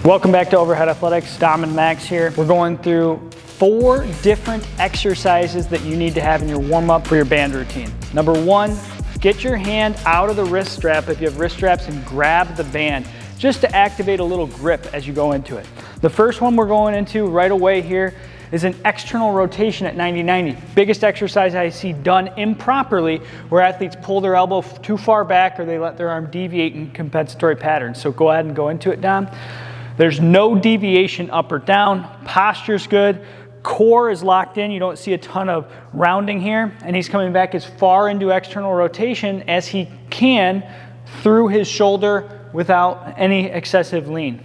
Welcome back to Overhead Athletics. Dom and Max here. We're going through 4 different exercises that you need to have in your warm-up for your band routine. Number 1, get your hand out of the wrist strap if you have wrist straps and grab the band just to activate a little grip as you go into it. The first one we're going into right away here is an external rotation at 90-90. Biggest exercise I see done improperly where athletes pull their elbow too far back or they let their arm deviate in compensatory patterns. So go ahead and go into it, Dom. There's no deviation up or down. Posture's good. Core is locked in. You don't see a ton of rounding here. And he's coming back as far into external rotation as he can through his shoulder without any excessive lean.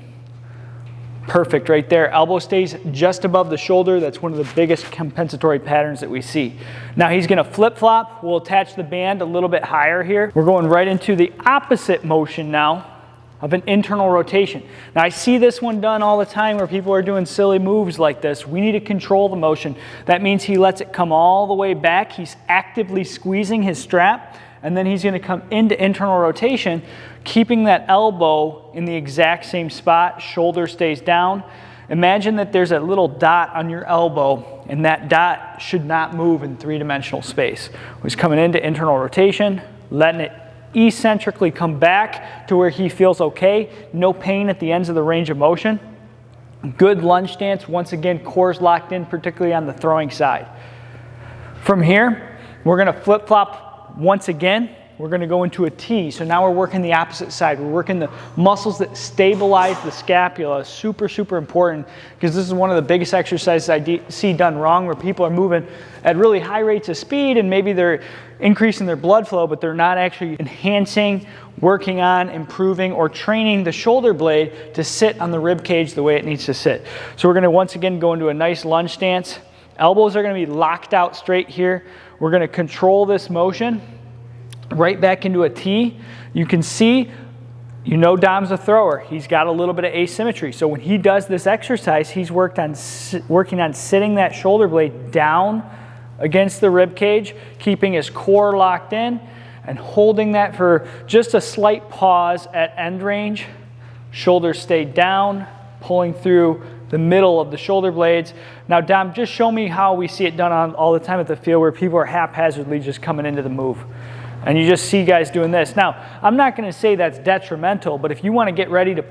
Perfect right there. Elbow stays just above the shoulder. That's one of the biggest compensatory patterns that we see. Now he's going to flip-flop. We'll attach the band a little bit higher here. We're going right into the opposite motion now of an internal rotation. Now I see this one done all the time where people are doing silly moves like this. We need to control the motion. That means he lets it come all the way back. He's actively squeezing his strap, and then he's going to come into internal rotation, keeping that elbow in the exact same spot. Shoulder stays down. Imagine that there's a little dot on your elbow, and that dot should not move in 3-dimensional space. He's coming into internal rotation, letting it eccentrically come back to where he feels okay. No pain at the ends of the range of motion. Good lunge stance. Once again, core's locked in, particularly on the throwing side. From here, we're going to flip-flop once again. We're going to go into a T. So now we're working the opposite side. We're working the muscles that stabilize the scapula. Super, super important because this is one of the biggest exercises I see done wrong where people are moving at really high rates of speed and maybe they're increasing their blood flow, but they're not actually enhancing, working on, improving, or training the shoulder blade to sit on the rib cage the way it needs to sit. So we're going to once again go into a nice lunge stance. Elbows are going to be locked out straight here. We're going to control this motion right back into a T. You can see, you know Dom's a thrower. He's got a little bit of asymmetry. So when he does this exercise, he's working on sitting that shoulder blade down against the rib cage, keeping his core locked in and holding that for just a slight pause at end range. Shoulders stay down, pulling through the middle of the shoulder blades. Now, Dom, just show me how we see it done all the time at the field where people are haphazardly just coming into the move. And you just see guys doing this. Now, I'm not going to say that's detrimental, but if you want to get ready to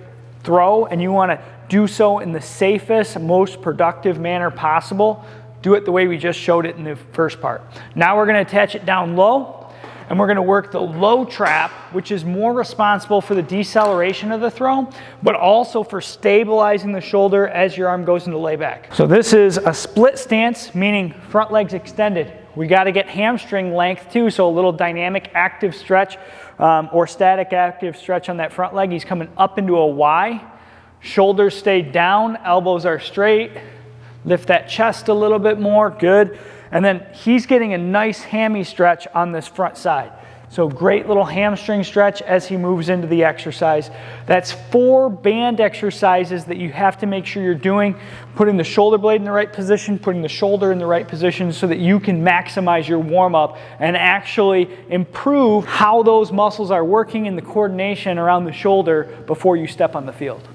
throw and you want to do so in the safest, most productive manner possible, do it the way we just showed it in the first part. Now we're going to attach it down low, and we're going to work the low trap, which is more responsible for the deceleration of the throw, but also for stabilizing the shoulder as your arm goes into layback. So this is a split stance, meaning front legs extended. We got to get hamstring length too, so a little dynamic active stretch or static active stretch on that front leg. He's coming up into a Y. Shoulders stay down, elbows are straight. Lift that chest a little bit more, good. And then he's getting a nice hammy stretch on this front side. So great little hamstring stretch as he moves into the exercise. That's 4 band exercises that you have to make sure you're doing, putting the shoulder blade in the right position, putting the shoulder in the right position so that you can maximize your warm-up and actually improve how those muscles are working in the coordination around the shoulder before you step on the field.